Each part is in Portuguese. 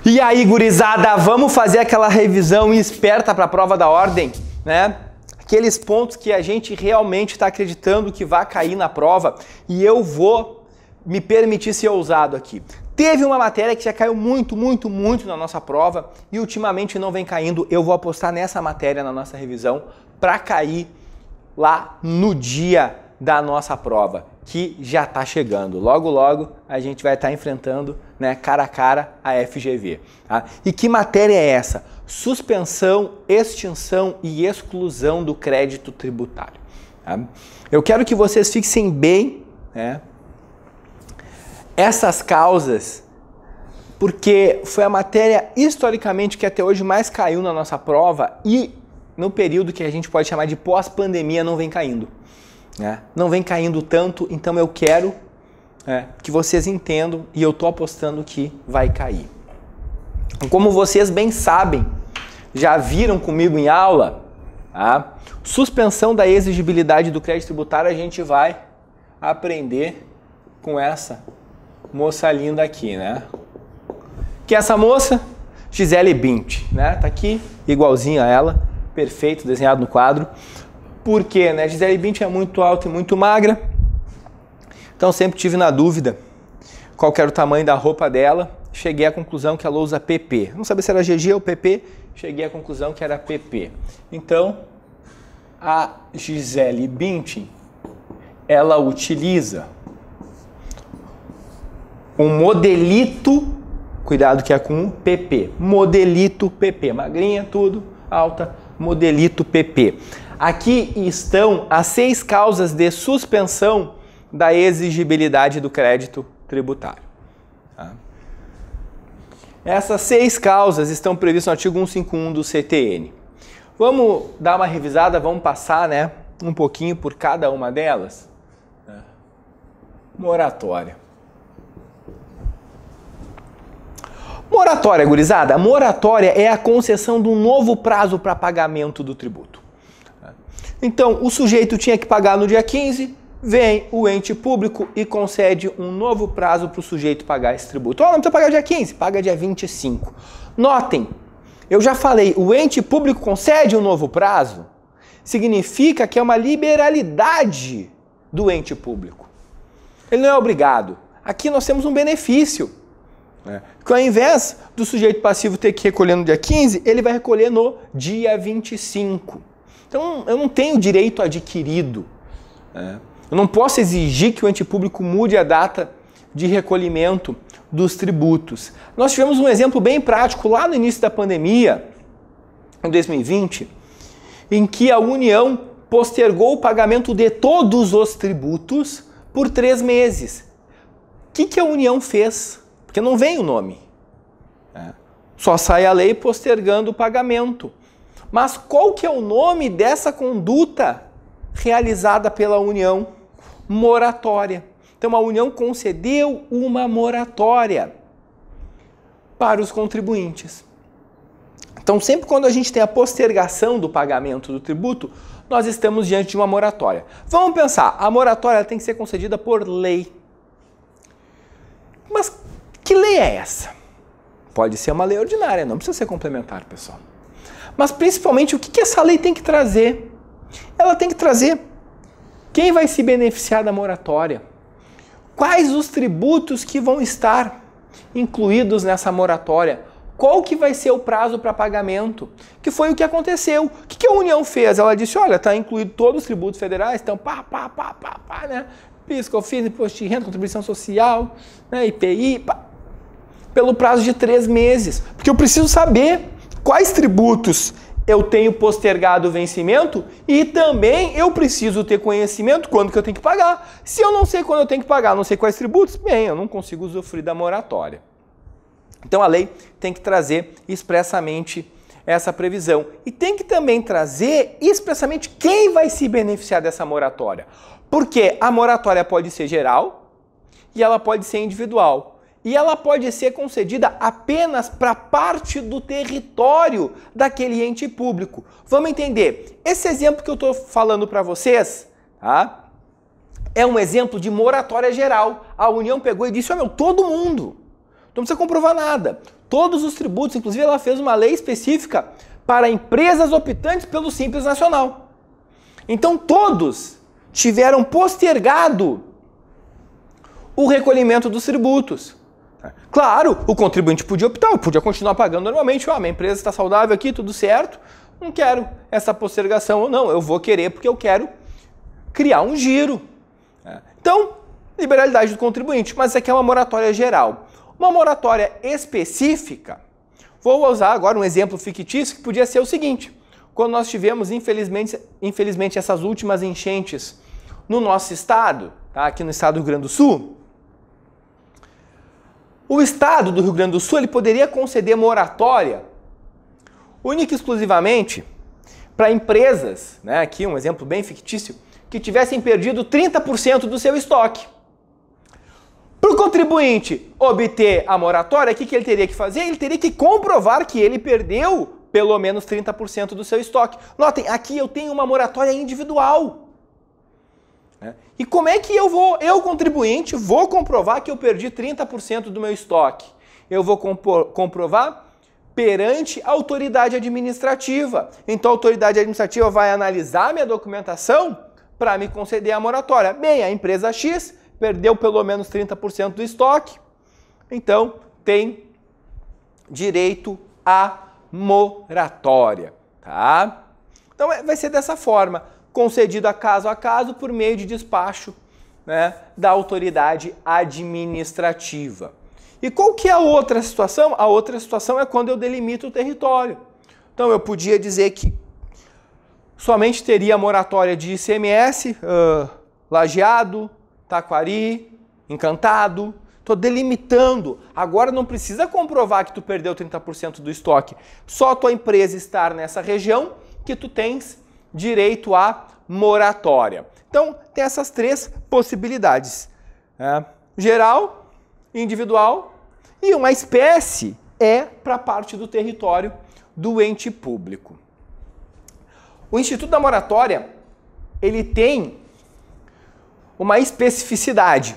E aí, gurizada, vamos fazer aquela revisão esperta para a prova da ordem, né? Aqueles pontos que a gente realmente está acreditando que vai cair na prova, e eu vou me permitir ser ousado aqui. Teve uma matéria que já caiu muito na nossa prova e ultimamente não vem caindo. Eu vou apostar nessa matéria na nossa revisão para cair lá no dia da nossa prova, que já está chegando. Logo a gente vai estar enfrentando, né, cara a cara a FGV. Tá? E que matéria é essa? Suspensão, extinção e exclusão do crédito tributário. Tá? Eu quero que vocês fixem bem, né, essas causas, porque foi a matéria historicamente que até hoje mais caiu na nossa prova e no período que a gente pode chamar de pós-pandemia não vem caindo. Né? Não vem caindo tanto, então eu quero que vocês entendam e eu tô apostando que vai cair. Como vocês bem sabem, já viram comigo em aula, tá? Suspensão da exigibilidade do crédito tributário a gente vai aprender com essa moça linda aqui, né? Que é essa moça? Gisele Bündchen, né? Tá aqui, igualzinho a ela, perfeito, desenhado no quadro. Por quê, né? Gisele Bündchen é muito alta e muito magra, então sempre tive na dúvida qual era o tamanho da roupa dela. Cheguei à conclusão que ela usa PP. Não sabia se era GG ou PP, cheguei à conclusão que era PP. Então, a Gisele Bündchen, ela utiliza um modelito, cuidado que é com um PP, modelito PP, magrinha, tudo, alta, modelito PP. Aqui estão as 6 causas de suspensão da exigibilidade do crédito tributário. Tá? Essas 6 causas estão previstas no artigo 151 do CTN. Vamos dar uma revisada, vamos passar, né, um pouquinho por cada uma delas. Moratória. Moratória, gurizada. Moratória é a concessão de um novo prazo para pagamento do tributo. Então, o sujeito tinha que pagar no dia 15, vem o ente público e concede um novo prazo para o sujeito pagar esse tributo. Não precisa pagar dia 15, paga dia 25. Notem, eu já falei, o ente público concede um novo prazo, significa que é uma liberalidade do ente público. Ele não é obrigado. Aqui nós temos um benefício. Que ao invés do sujeito passivo ter que recolher no dia 15, ele vai recolher no dia 25. Então, eu não tenho direito adquirido. Eu não posso exigir que o ente público mude a data de recolhimento dos tributos. Nós tivemos um exemplo bem prático lá no início da pandemia, em 2020, em que a União postergou o pagamento de todos os tributos por 3 meses. O que a União fez? Porque não vem o nome. Só sai a lei postergando o pagamento. Mas qual que é o nome dessa conduta realizada pela União? Moratória. Então a União concedeu uma moratória para os contribuintes. Então sempre quando a gente tem a postergação do pagamento do tributo, nós estamos diante de uma moratória. Vamos pensar, a moratória tem que ser concedida por lei. Mas que lei é essa? Pode ser uma lei ordinária, não precisa ser complementar, pessoal. Mas principalmente o que essa lei tem que trazer? Ela tem que trazer quem vai se beneficiar da moratória, quais os tributos que vão estar incluídos nessa moratória, qual que vai ser o prazo para pagamento, que foi o que aconteceu. O que a União fez? Ela disse, olha, está incluído todos os tributos federais, então né? PIS, COFINS, imposto de renda, contribuição social, né? IPI, pelo prazo de 3 meses. Porque eu preciso saber quais tributos eu tenho postergado o vencimento e também eu preciso ter conhecimento quando que eu tenho que pagar. Se eu não sei quando eu tenho que pagar, não sei quais tributos, bem, eu não consigo usufruir da moratória. Então a lei tem que trazer expressamente essa previsão. E tem que também trazer expressamente quem vai se beneficiar dessa moratória. Porque a moratória pode ser geral e ela pode ser individual. E ela pode ser concedida apenas para parte do território daquele ente público. Vamos entender. Esse exemplo que eu estou falando para vocês, tá? É um exemplo de moratória geral. A União pegou e disse, todo mundo. Não precisa comprovar nada. todos os tributos, inclusive ela fez uma lei específica para empresas optantes pelo Simples Nacional. Então todos tiveram postergado o recolhimento dos tributos. Claro, o contribuinte podia optar, podia continuar pagando normalmente, minha empresa está saudável aqui, tudo certo, não quero essa postergação ou não, eu vou querer porque eu quero criar um giro. Então, liberalidade do contribuinte, mas isso aqui é uma moratória geral. Uma moratória específica, vou usar agora um exemplo fictício que podia ser o seguinte: quando nós tivemos, infelizmente essas últimas enchentes no nosso estado, tá? Aqui no estado do Rio Grande do Sul, o estado do Rio Grande do Sul ele poderia conceder moratória única e exclusivamente para empresas, né? Aqui um exemplo bem fictício, que tivessem perdido 30% do seu estoque. Para o contribuinte obter a moratória, o que ele teria que fazer? Ele teria que comprovar que ele perdeu pelo menos 30% do seu estoque. Notem, aqui eu tenho uma moratória individual. E como é que eu contribuinte, vou comprovar que eu perdi 30% do meu estoque? Eu vou comprovar perante a autoridade administrativa. Então a autoridade administrativa vai analisar minha documentação para me conceder a moratória. Bem, a empresa X perdeu pelo menos 30% do estoque, então tem direito à moratória, tá? Então vai ser dessa forma, concedido a caso por meio de despacho, né, da autoridade administrativa. E qual que é a outra situação? A outra situação é quando eu delimito o território. Então eu podia dizer que somente teria moratória de ICMS, Lajeado, Taquari, Encantado. Estou delimitando. Agora não precisa comprovar que tu perdeu 30% do estoque. Só a tua empresa estar nessa região que tu tens direito à moratória. Então, tem essas três possibilidades. Geral, individual e uma espécie é para parte do território do ente público. O Instituto da Moratória, ele tem uma especificidade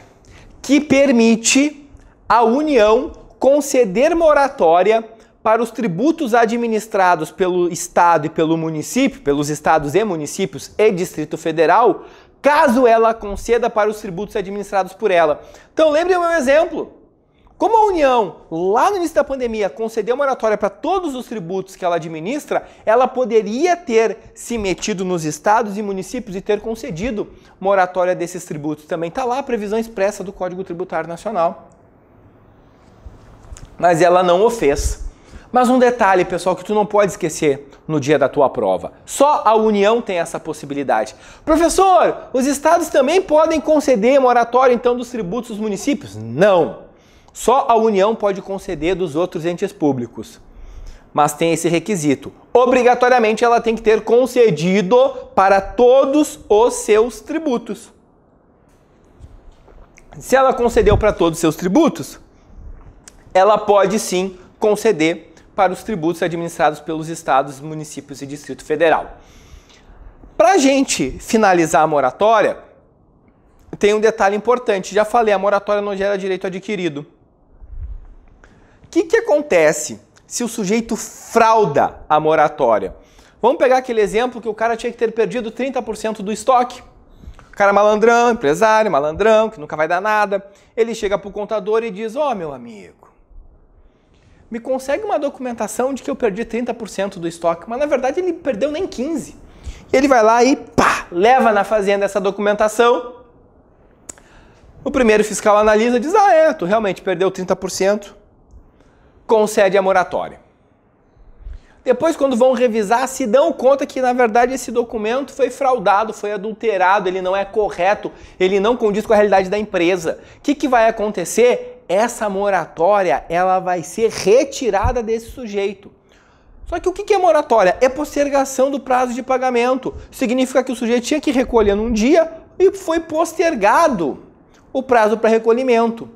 que permite à União conceder moratória para os tributos administrados pelo Estado e pelo município, pelos estados e municípios e Distrito Federal, caso ela conceda para os tributos administrados por ela. Então lembrem o meu exemplo. Como a União, lá no início da pandemia, concedeu moratória para todos os tributos que ela administra, ela poderia ter se metido nos estados e municípios e ter concedido moratória desses tributos. Também está lá a previsão expressa do Código Tributário Nacional. Mas ela não o fez. Mas um detalhe, pessoal, que tu não pode esquecer no dia da tua prova. Só a União tem essa possibilidade. Professor, os estados também podem conceder moratória, então, dos tributos dos municípios? Não. Só a União pode conceder dos outros entes públicos. Mas tem esse requisito. Obrigatoriamente ela tem que ter concedido para todos os seus tributos. Se ela concedeu para todos os seus tributos, ela pode sim conceder para os tributos administrados pelos estados, municípios e Distrito Federal. Para a gente finalizar a moratória, tem um detalhe importante. Já falei, a moratória não gera direito adquirido. O que acontece se o sujeito frauda a moratória? Vamos pegar aquele exemplo que o cara tinha que ter perdido 30% do estoque. O cara malandrão, empresário, malandrão, que nunca vai dar nada. Ele chega para o contador e diz: ó, meu amigo, me consegue uma documentação de que eu perdi 30% do estoque. Mas na verdade ele perdeu nem 15%. E ele vai lá e pá, leva na fazenda essa documentação. O primeiro fiscal analisa e diz: ah, tu realmente perdeu 30%. Concede a moratória. Depois, quando vão revisar, se dão conta que, na verdade, esse documento foi fraudado, foi adulterado, ele não é correto, ele não condiz com a realidade da empresa. O que vai acontecer? Essa moratória, ela vai ser retirada desse sujeito. Só que o que é moratória? É postergação do prazo de pagamento. Significa que o sujeito tinha que recolher num dia e foi postergado o prazo para recolhimento.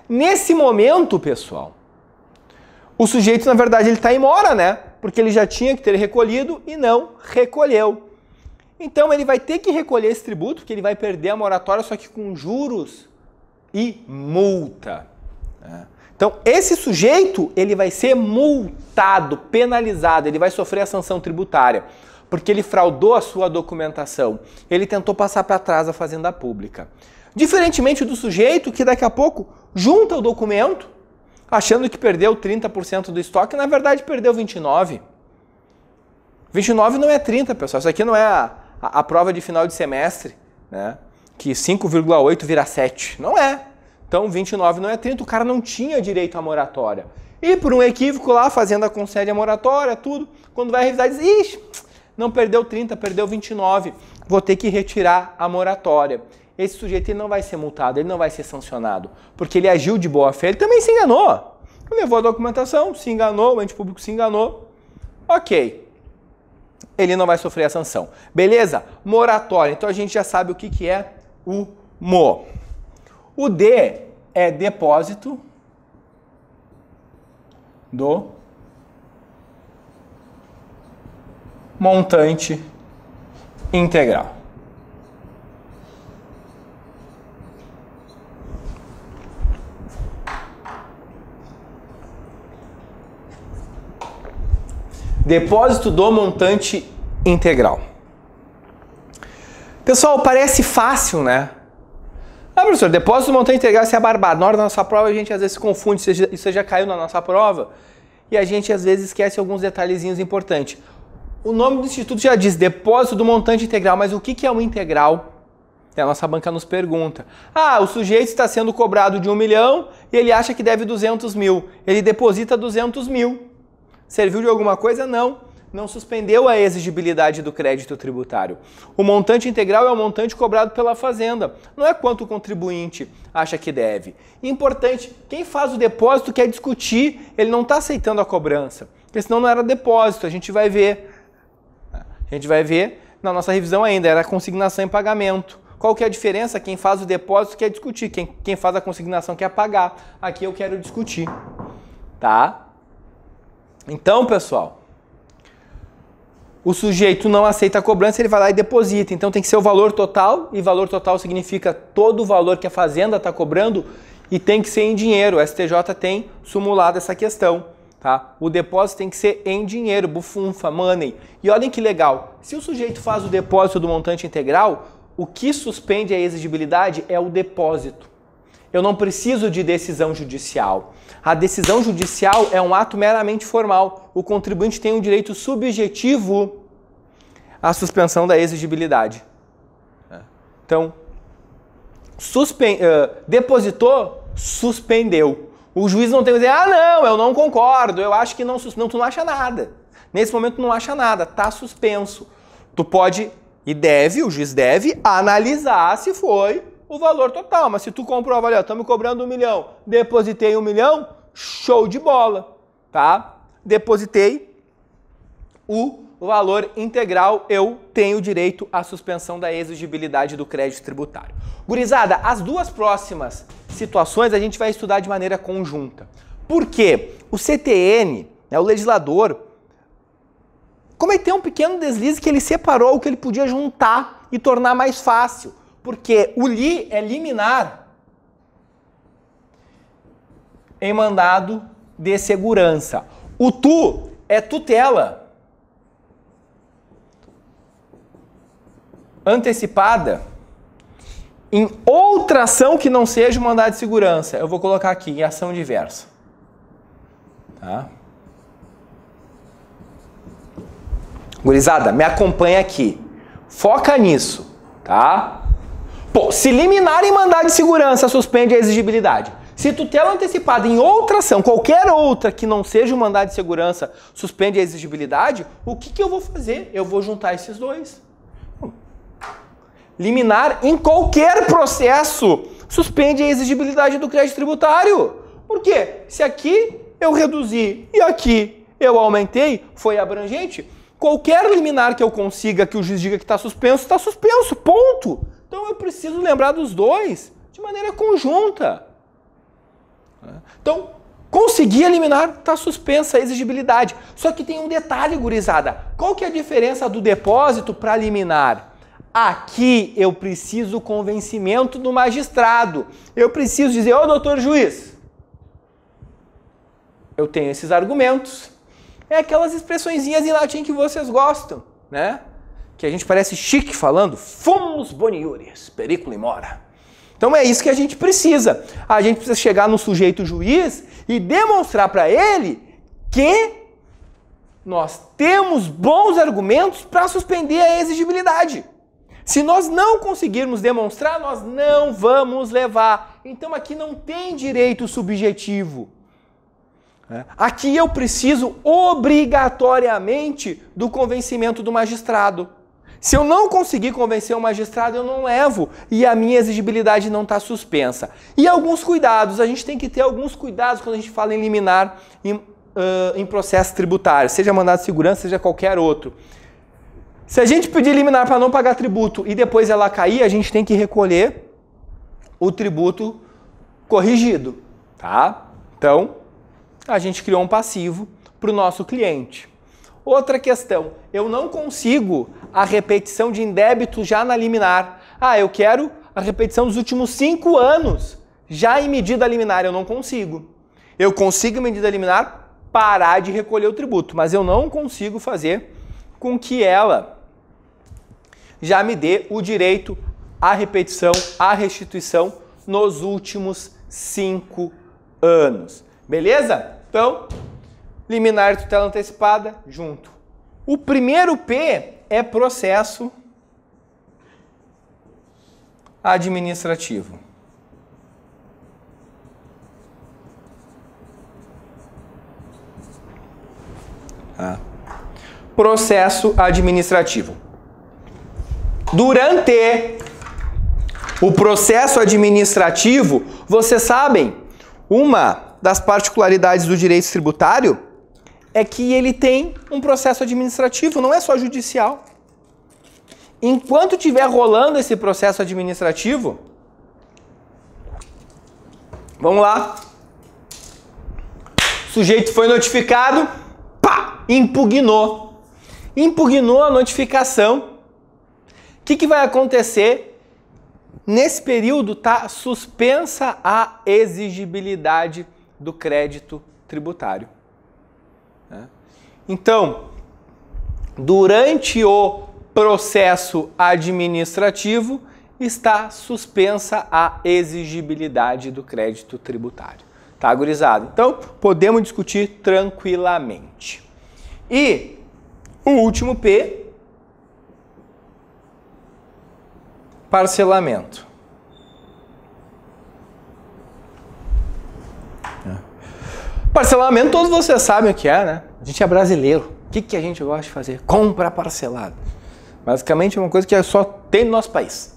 Nesse momento, pessoal, o sujeito, na verdade, ele está em mora, né? Porque ele já tinha que ter recolhido e não recolheu. Então, ele vai ter que recolher esse tributo, porque ele vai perder a moratória, só que com juros e multa. Então, Então, esse sujeito, ele vai ser multado, penalizado, ele vai sofrer a sanção tributária, porque ele fraudou a sua documentação. Ele tentou passar para trás a fazenda pública. Diferentemente do sujeito que daqui a pouco junta o documento, achando que perdeu 30% do estoque, na verdade perdeu 29%. 29 não é 30, pessoal. Isso aqui não é a prova de final de semestre, né? Que 5,8 vira 7. Não é. Então 29 não é 30, o cara não tinha direito à moratória. E por um equívoco lá, a fazenda concede a moratória, tudo. Quando vai revisar, diz, ixi, não perdeu 30, perdeu 29. Vou ter que retirar a moratória. Esse sujeito ele não vai ser multado, ele não vai ser sancionado, porque ele agiu de boa fé, ele também se enganou. Levou a documentação, se enganou, o ente público se enganou. Ok. Ele não vai sofrer a sanção. Beleza? Moratória. Então a gente já sabe o que é o MO. O D é depósito do montante integral. Depósito do montante integral. Pessoal, parece fácil, né? Ah, professor, depósito do montante integral isso é barbado. Na hora da nossa prova a gente às vezes se confunde, isso já caiu na nossa prova, e a gente às vezes esquece alguns detalhezinhos importantes. O nome do instituto já diz depósito do montante integral, mas o que é um integral? A nossa banca nos pergunta. Ah, o sujeito está sendo cobrado de 1 milhão e ele acha que deve 200 mil. Ele deposita 200 mil. Serviu de alguma coisa? Não. Não suspendeu a exigibilidade do crédito tributário. O montante integral é o montante cobrado pela fazenda. Não é quanto o contribuinte acha que deve. Importante, quem faz o depósito quer discutir, ele não está aceitando a cobrança. Porque senão não era depósito, a gente vai ver. A gente vai ver na nossa revisão ainda, era consignação em pagamento. Qual que é a diferença? Quem faz o depósito quer discutir, quem faz a consignação quer pagar. Aqui eu quero discutir, tá? Então, pessoal, o sujeito não aceita a cobrança, ele vai lá e deposita. Então tem que ser o valor total, e valor total significa todo o valor que a fazenda está cobrando e tem que ser em dinheiro. O STJ tem simulado essa questão, tá? O depósito tem que ser em dinheiro, bufunfa, money. E olhem que legal, se o sujeito faz o depósito do montante integral, o que suspende a exigibilidade é o depósito. Eu não preciso de decisão judicial. A decisão judicial é um ato meramente formal. O contribuinte tem um direito subjetivo à suspensão da exigibilidade. Então, depositou, suspendeu. O juiz não tem que dizer, ah, não, eu não concordo, eu acho que não, tu não acha nada. Nesse momento não acha nada, tá suspenso. Tu pode e deve, o juiz deve analisar se foi o valor total, mas se tu comprova, olha, estamos cobrando 1 milhão, depositei 1 milhão, show de bola, tá? Depositei o valor integral, eu tenho direito à suspensão da exigibilidade do crédito tributário. Gurizada, as duas próximas situações a gente vai estudar de maneira conjunta. Por quê? O CTN, né, o legislador, cometeu um pequeno deslize que ele separou o que ele podia juntar e tornar mais fácil. Porque o li é liminar em mandado de segurança. O tu é tutela antecipada em outra ação que não seja o mandado de segurança. Eu vou colocar aqui, em ação diversa. Tá? Gurizada, me acompanha aqui. Foca nisso, tá? Pô, se liminar em mandado de segurança, suspende a exigibilidade. Se tutela antecipada em outra ação, qualquer outra que não seja o mandado de segurança, suspende a exigibilidade, o que eu vou fazer? Eu vou juntar esses dois. Liminar em qualquer processo, suspende a exigibilidade do crédito tributário. Por quê? Se aqui eu reduzi e aqui eu aumentei, foi abrangente, qualquer liminar que eu consiga que o juiz diga que está suspenso, ponto. Então eu preciso lembrar dos dois de maneira conjunta. Então, conseguir eliminar, está suspensa a exigibilidade. Só que tem um detalhe, gurizada. Qual que é a diferença do depósito para liminar? Aqui eu preciso convencimento do magistrado. Eu preciso dizer, ô doutor juiz, eu tenho esses argumentos. É aquelas expressõezinhas em latim que vocês gostam, né? Que a gente parece chique falando, fumus boniuris, periculum mora. Então é isso que a gente precisa. A gente precisa chegar no sujeito juiz e demonstrar para ele que nós temos bons argumentos para suspender a exigibilidade. Se nós não conseguirmos demonstrar, nós não vamos levar. Então aqui não tem direito subjetivo. Aqui eu preciso obrigatoriamente do convencimento do magistrado. Se eu não conseguir convencer o magistrado, eu não levo e a minha exigibilidade não está suspensa. E alguns cuidados, a gente tem que ter alguns cuidados quando a gente fala em liminar em processo tributário, seja mandado de segurança, seja qualquer outro. Se a gente pedir liminar para não pagar tributo e depois ela cair, a gente tem que recolher o tributo corrigido, tá? Então, a gente criou um passivo para o nosso cliente. Outra questão, eu não consigo a repetição de indébito já na liminar. Eu quero a repetição dos últimos 5 anos já em medida liminar, eu não consigo. Eu consigo em medida liminar parar de recolher o tributo, mas eu não consigo fazer com que ela já me dê o direito à repetição, à restituição nos últimos 5 anos. Beleza? Então, liminar e tutela antecipada junto. O primeiro P é processo administrativo. Processo administrativo. Durante o processo administrativo, vocês sabem, uma das particularidades do direito tributário é que ele tem um processo administrativo, não é só judicial. Enquanto estiver rolando esse processo administrativo, vamos lá, o sujeito foi notificado, impugnou a notificação. O que vai acontecer? Nesse período está suspensa a exigibilidade do crédito tributário. Então, durante o processo administrativo, está suspensa a exigibilidade do crédito tributário. Tá, gurizada? Então, podemos discutir tranquilamente. E o último P, parcelamento. Parcelamento, todos vocês sabem o que é, né? A gente é brasileiro. O que a gente gosta de fazer? Compra parcelado. Basicamente é uma coisa que só tem no nosso país,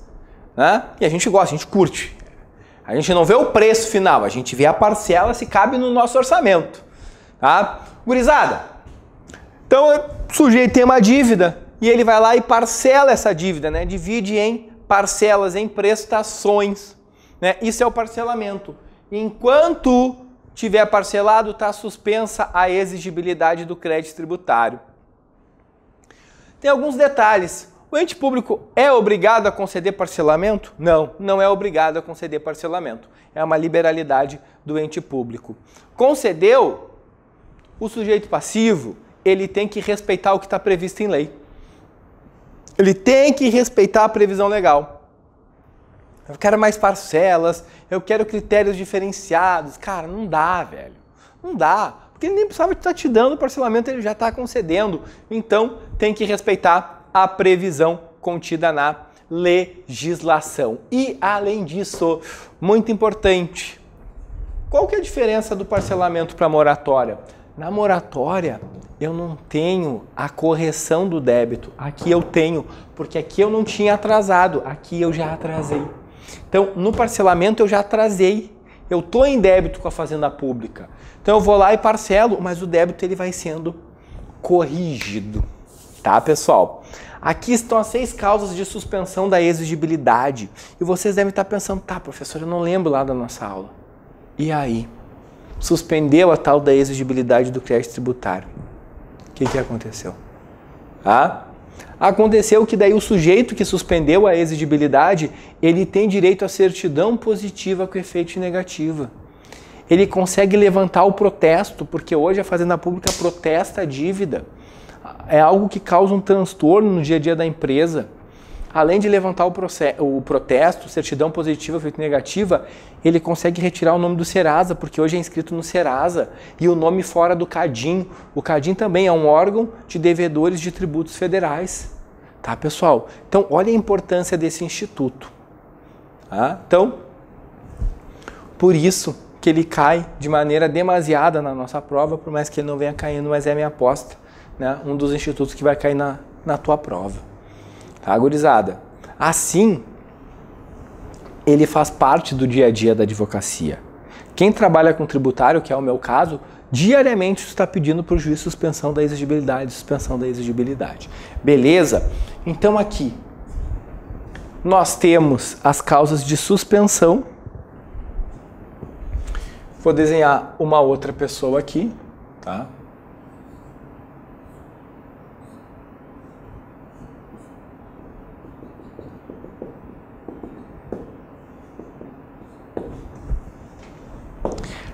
né? E a gente gosta, a gente curte. A gente não vê o preço final, a gente vê a parcela se cabe no nosso orçamento, tá? Gurizada, então o sujeito tem uma dívida e ele vai lá e parcela essa dívida, né? Divide em parcelas, em prestações, né? Isso é o parcelamento. Enquanto tiver parcelado, está suspensa a exigibilidade do crédito tributário. Tem alguns detalhes. O ente público é obrigado a conceder parcelamento? Não, não é obrigado a conceder parcelamento. É uma liberalidade do ente público. Concedeu, o sujeito passivo, ele tem que respeitar o que está previsto em lei. Ele tem que respeitar a previsão legal. Eu quero mais parcelas, eu quero critérios diferenciados. Cara, não dá, velho. Não dá. Porque ele nem precisava estar te dando o parcelamento, ele já está concedendo. Então, tem que respeitar a previsão contida na legislação. E, além disso, muito importante, qual que é a diferença do parcelamento para a moratória? Na moratória, eu não tenho a correção do débito. Aqui eu tenho, porque aqui eu não tinha atrasado, aqui eu já atrasei. Então, no parcelamento eu já atrasei. Eu estou em débito com a Fazenda Pública. Então, eu vou lá e parcelo, mas o débito ele vai sendo corrigido. Tá, pessoal? Aqui estão as 6 causas de suspensão da exigibilidade. E vocês devem estar pensando, tá, professor, eu não lembro lá da nossa aula. E aí? Suspendeu a tal da exigibilidade do crédito tributário. O que aconteceu? Aconteceu que daí o sujeito que suspendeu a exigibilidade, ele tem direito à certidão positiva com efeito negativa. ele consegue levantar o protesto, porque hoje a Fazenda Pública protesta a dívida. É algo que causa um transtorno no dia a dia da empresa. Além de levantar o protesto, certidão positiva, feita negativa, ele consegue retirar o nome do Serasa, porque hoje é inscrito no Serasa, e o nome fora do CADIM. O CADIM também é um órgão de devedores de tributos federais. Tá, pessoal? Então, olha a importância desse instituto. Tá? Então, por isso que ele cai de maneira demasiada na nossa prova, por mais que ele não venha caindo, mas é a minha aposta, né? Um dos institutos que vai cair na tua prova. Tá, gurizada? Assim, ele faz parte do dia a dia da advocacia. Quem trabalha com tributário, que é o meu caso, diariamente está pedindo para o juiz suspensão da exigibilidade, Beleza? Então aqui, nós temos as causas de suspensão. Vou desenhar uma outra pessoa aqui, tá?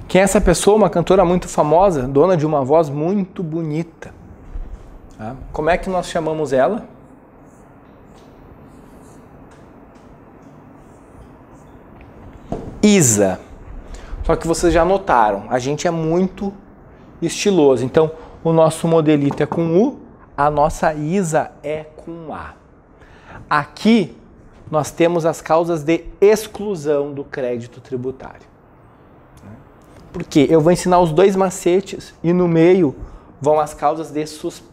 Quem é essa pessoa? Uma cantora muito famosa, dona de uma voz muito bonita. Tá? Como é que nós chamamos ela? Isa. Só que vocês já notaram, a gente é muito estiloso. Então, o nosso modelito é com U, a nossa Isa é com A. Aqui, nós temos as causas de exclusão do crédito tributário. Porque eu vou ensinar os dois macetes e no meio vão as causas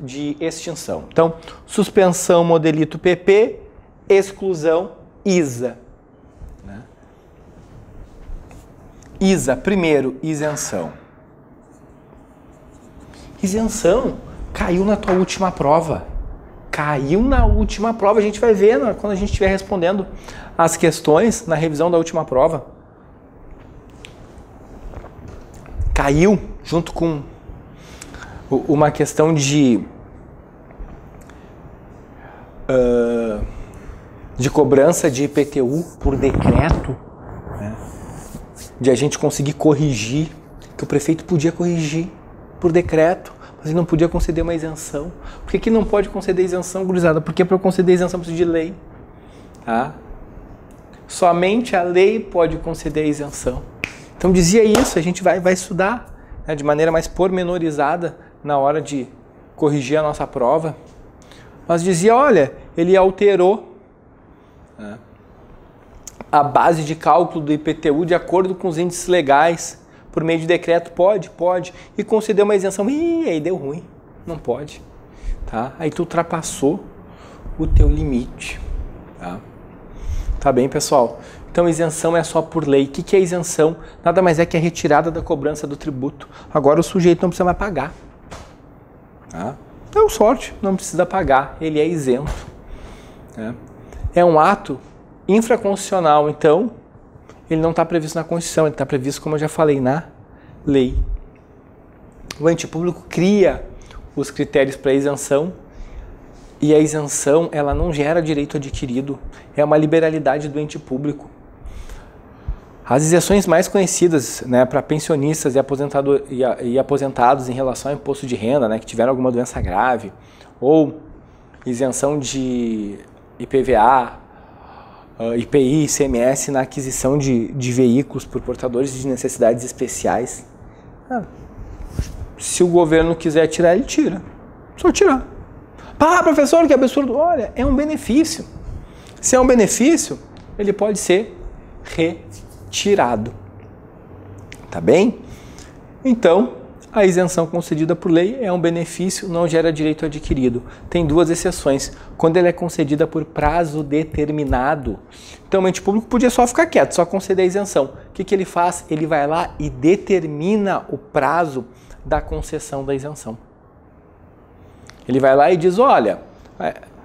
de extinção. Então, suspensão, modelito PP, exclusão, ISA. Né? ISA, primeiro, isenção. Isenção caiu na tua última prova. Caiu na última prova. A gente vai ver quando a gente estiver respondendo as questões na revisão da última prova. Caiu junto com uma questão de cobrança de IPTU por decreto, né? De a gente conseguir corrigir, que o prefeito podia corrigir por decreto, mas ele não podia conceder uma isenção. Por que não pode conceder isenção, gurizada? Porque para eu conceder isenção preciso de lei. Tá? Somente a lei pode conceder isenção. Então dizia isso, a gente vai estudar, né, de maneira mais pormenorizada na hora de corrigir a nossa prova. Mas dizia, olha, ele alterou, né, a base de cálculo do IPTU de acordo com os índices legais, por meio de decreto, pode, e concedeu uma isenção, e aí deu ruim, não pode. Tá? Aí tu ultrapassou o teu limite. Tá bem, pessoal? Então, isenção é só por lei. O que é isenção? Nada mais é que a retirada da cobrança do tributo. Agora o sujeito não precisa mais pagar. Tá? Deu sorte, não precisa pagar. Ele é isento. É um ato infraconstitucional, então ele não está previsto na Constituição, ele está previsto, como eu já falei, na lei. O ente público cria os critérios para isenção e a isenção ela não gera direito adquirido, é uma liberalidade do ente público. As isenções mais conhecidas, né, para pensionistas e aposentados em relação ao imposto de renda, né, que tiveram alguma doença grave, ou isenção de IPVA, IPI, ICMS na aquisição de veículos por portadores de necessidades especiais. Se o governo quiser tirar, ele tira. Só tirar. Ah, professor, que absurdo. Olha, é um benefício. Se é um benefício, ele pode ser retirado. Tá bem? Então, a isenção concedida por lei é um benefício, não gera direito adquirido. Tem duas exceções. Quando ela é concedida por prazo determinado. Então, o ente público podia só ficar quieto, só conceder a isenção. O que ele faz? Ele vai lá e determina o prazo da concessão da isenção. Ele vai lá e diz, olha,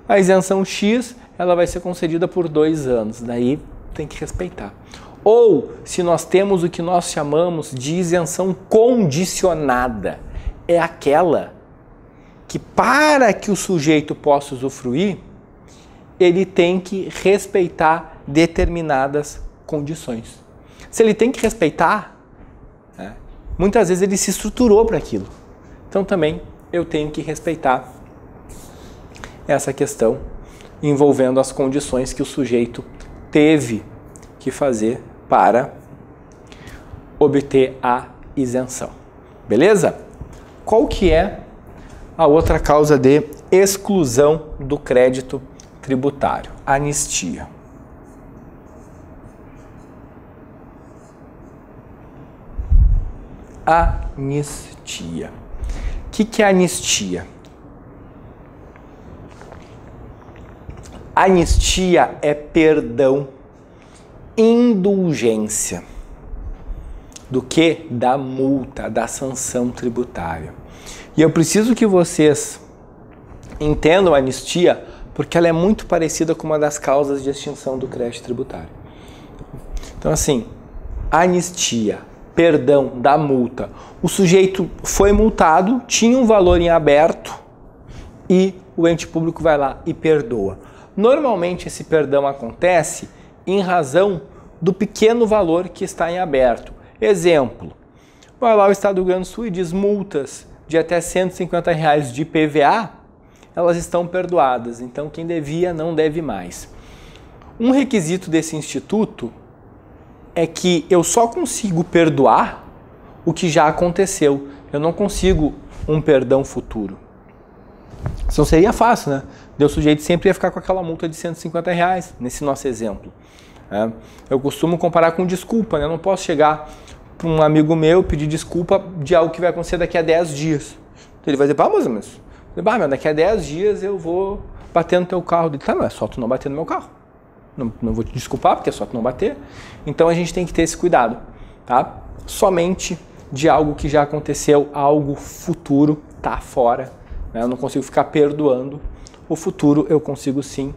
a isenção X ela vai ser concedida por 2 anos. Daí tem que respeitar. Ou, se nós temos o que nós chamamos de isenção condicionada, é aquela que, para que o sujeito possa usufruir, ele tem que respeitar determinadas condições. Se ele tem que respeitar, né? Muitas vezes ele se estruturou para aquilo. Então também eu tenho que respeitar essa questão envolvendo as condições que o sujeito teve que fazer para obter a isenção. Beleza? Qual que é a outra causa de exclusão do crédito tributário? Anistia. Anistia. O que é anistia? Anistia é perdão, indulgência do que? Da multa, da sanção tributária. E eu preciso que vocês entendam a anistia, porque ela é muito parecida com uma das causas de extinção do crédito tributário. Então, assim, anistia, perdão da multa. O sujeito foi multado, tinha um valor em aberto e o ente público vai lá e perdoa. Normalmente esse perdão acontece em razão do pequeno valor que está em aberto. Exemplo, vai lá o Estado do Rio Grande do Sul e diz multas de até R$150 de IPVA, elas estão perdoadas, então quem devia não deve mais. Um requisito desse instituto é que eu só consigo perdoar o que já aconteceu, eu não consigo um perdão futuro. Isso seria fácil, né? O sujeito sempre ia ficar com aquela multa de R$150, nesse nosso exemplo. Eu costumo comparar com desculpa, né? Eu não posso chegar para um amigo meu pedir desculpa de algo que vai acontecer daqui a 10 dias. Ele vai dizer, mas daqui a 10 dias eu vou bater no teu carro. Ele, tá, mas é só tu não bater no meu carro. Não vou te desculpar, porque é só tu não bater. Então a gente tem que ter esse cuidado, tá? Somente de algo que já aconteceu, algo futuro, tá fora. Né? Eu não consigo ficar perdoando o futuro, eu consigo sim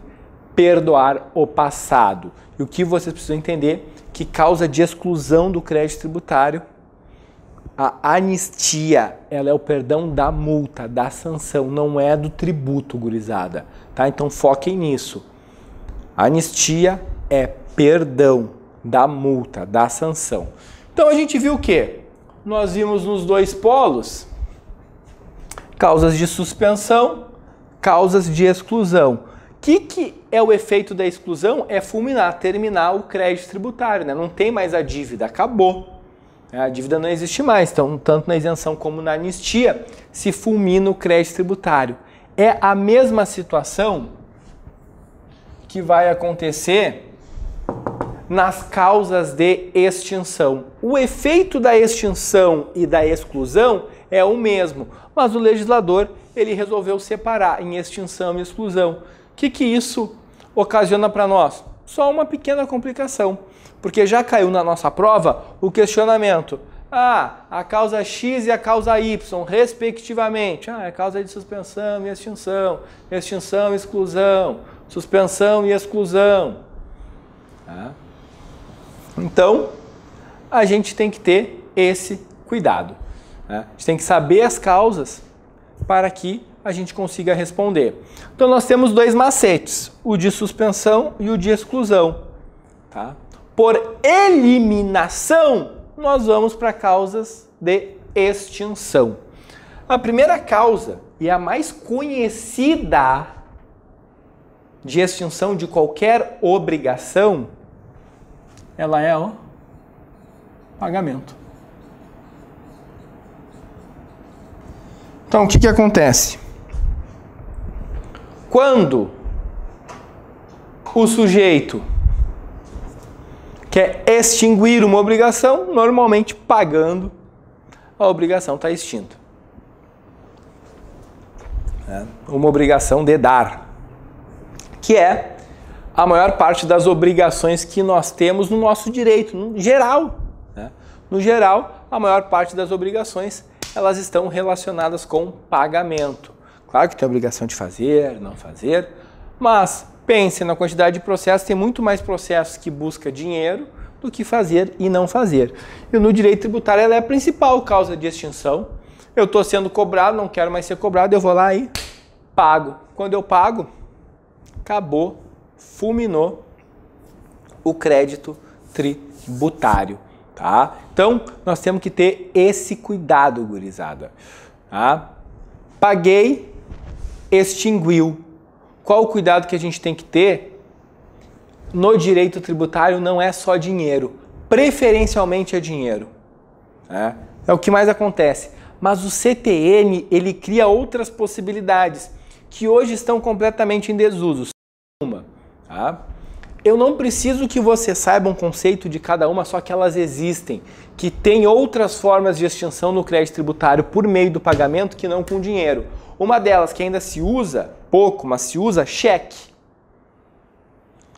perdoar o passado. E o que vocês precisam entender, que causa de exclusão do crédito tributário, a anistia, ela é o perdão da multa, da sanção, não é do tributo, gurizada. Tá? Então foquem nisso. A anistia é perdão da multa, da sanção. Então a gente viu o quê? Nós vimos nos dois polos causas de suspensão, causas de exclusão. O que é o efeito da exclusão? É fulminar, terminar o crédito tributário, né? Não tem mais a dívida, acabou. A dívida não existe mais, então tanto na isenção como na anistia se fulmina o crédito tributário. É a mesma situação que vai acontecer nas causas de extinção. O efeito da extinção e da exclusão é o mesmo, mas o legislador ele resolveu separar em extinção e exclusão. O que isso ocasiona para nós? Só uma pequena complicação, porque já caiu na nossa prova o questionamento. A causa X e a causa Y, respectivamente. É causa de suspensão e extinção, extinção e exclusão, suspensão e exclusão. Então, a gente tem que ter esse cuidado. A gente tem que saber as causas para que a gente consiga responder. Então, nós temos dois macetes, o de suspensão e o de exclusão. Tá? Por eliminação, nós vamos para causas de extinção. A primeira causa, e a mais conhecida de extinção de qualquer obrigação, ela é o pagamento. Então, o que acontece? Quando o sujeito quer extinguir uma obrigação, normalmente pagando, a obrigação está extinta. Uma obrigação de dar, que é a maior parte das obrigações que nós temos no nosso direito, no geral. No geral, a maior parte das obrigações elas estão relacionadas com pagamento. Claro que tem a obrigação de fazer, não fazer, mas pense na quantidade de processos, tem muito mais processos que busca dinheiro do que fazer e não fazer. E no direito tributário ela é a principal causa de extinção. Eu estou sendo cobrado, não quero mais ser cobrado, eu vou lá e pago. Quando eu pago, acabou, fulminou o crédito tributário. tá? Então, nós temos que ter esse cuidado, gurizada, tá? Paguei, extinguiu. Qual o cuidado que a gente tem que ter? No direito tributário não é só dinheiro, preferencialmente é dinheiro, né? É o que mais acontece. Mas o CTN, ele cria outras possibilidades que hoje estão completamente em desuso. Tá? Eu não preciso que você saiba um conceito de cada uma, só que elas existem, que tem outras formas de extinção no crédito tributário por meio do pagamento que não com dinheiro. Uma delas que ainda se usa, pouco, mas se usa cheque.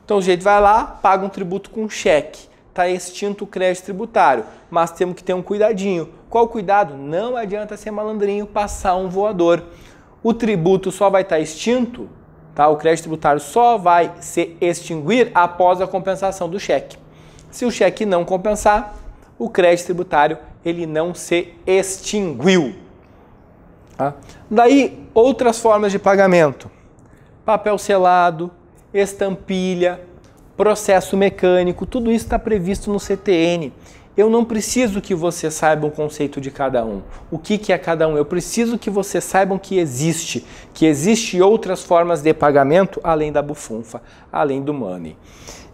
Então o sujeito vai lá, paga um tributo com cheque. Está extinto o crédito tributário, mas temos que ter um cuidadinho. Qual o cuidado? Não adianta ser malandrinho, passar um voador. O tributo só vai estar extinto, tá? O crédito tributário só vai se extinguir após a compensação do cheque. Se o cheque não compensar, o crédito tributário ele não se extinguiu. Tá? Daí, outras formas de pagamento. Papel selado, estampilha, processo mecânico, tudo isso está previsto no CTN. Eu não preciso que você saiba o conceito de cada um. O que é cada um? Eu preciso que vocês saibam que existe outras formas de pagamento além da bufunfa, além do money.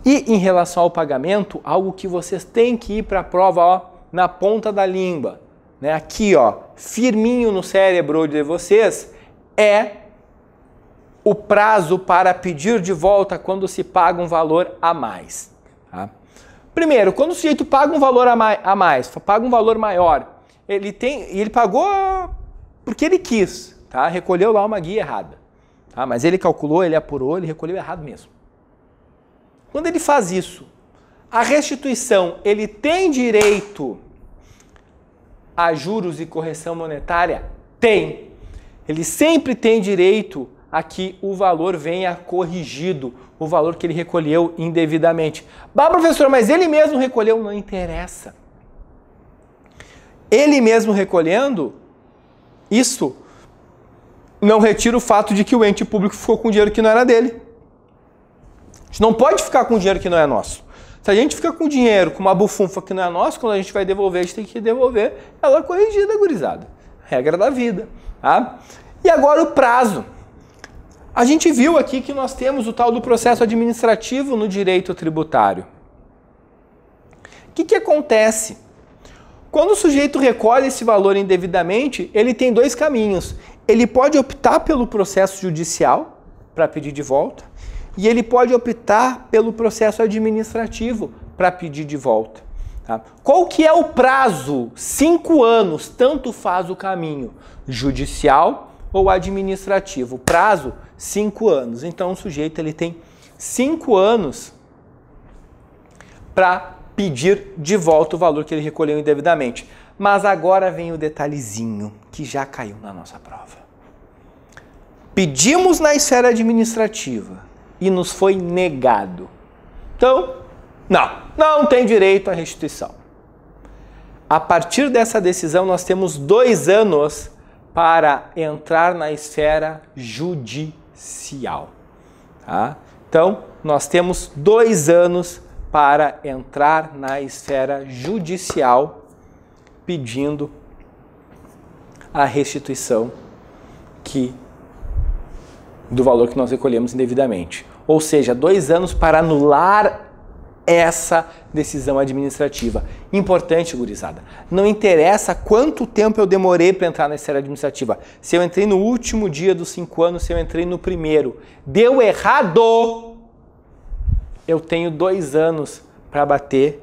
E em relação ao pagamento, algo que vocês têm que ir para a prova, ó, na ponta da língua, né? Aqui, ó, firminho no cérebro de vocês, é o prazo para pedir de volta quando se paga um valor a mais. Tá? Primeiro, quando o sujeito paga um valor a mais, paga um valor maior, ele pagou porque ele quis, tá? Recolheu lá uma guia errada. Tá? Mas ele calculou, ele apurou, ele recolheu errado mesmo. Quando ele faz isso, a restituição, ele tem direito a juros e correção monetária? Tem. Ele sempre tem direito a que o valor venha corrigido, o valor que ele recolheu indevidamente. Bah, professor, mas ele mesmo recolheu? Não interessa. Ele mesmo recolhendo, isso não retira o fato de que o ente público ficou com dinheiro que não era dele. A gente não pode ficar com dinheiro que não é nosso. Se a gente fica com dinheiro, com uma bufunfa que não é nossa, quando a gente vai devolver, a gente tem que devolver ela corrigida, gurizada. Regra da vida. Tá? E agora o prazo. A gente viu aqui que nós temos o tal do processo administrativo no direito tributário. O que acontece? Quando o sujeito recolhe esse valor indevidamente, ele tem dois caminhos. Ele pode optar pelo processo judicial para pedir de volta e ele pode optar pelo processo administrativo para pedir de volta. Tá? Qual que é o prazo? 5 anos, tanto faz o caminho judicial ou administrativo. O prazo, 5 anos. Então o sujeito ele tem 5 anos para pedir de volta o valor que ele recolheu indevidamente. Mas agora vem o detalhezinho que já caiu na nossa prova. Pedimos na esfera administrativa e nos foi negado. Então, não tem direito à restituição. A partir dessa decisão, nós temos 2 anos para entrar na esfera judicial. Tá? Então, nós temos 2 anos para entrar na esfera judicial pedindo a restituição do valor que nós recolhemos indevidamente. Ou seja, 2 anos para anular essa decisão administrativa. Importante, gurizada. Não interessa quanto tempo eu demorei para entrar na esfera administrativa. Se eu entrei no último dia dos 5 anos, se eu entrei no primeiro, deu errado, eu tenho 2 anos para bater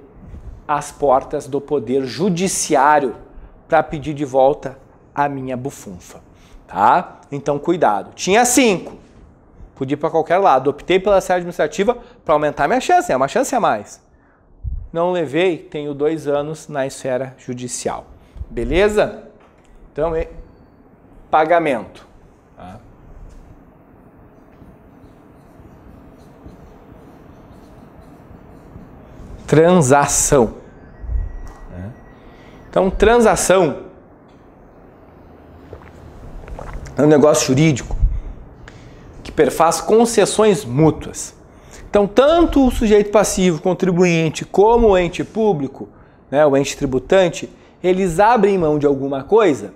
as portas do poder judiciário para pedir de volta a minha bufunfa. Tá? Então, cuidado. Tinha 5. Podia ir para qualquer lado. Optei pela esfera administrativa para aumentar minha chance. É uma chance a mais. Não levei, tenho 2 anos na esfera judicial. Beleza? Então, pagamento. Tá? Transação. Então, transação é um negócio jurídico que perfaz concessões mútuas. Então, tanto o sujeito passivo, contribuinte, como o ente público né, o ente tributante, eles abrem mão de alguma coisa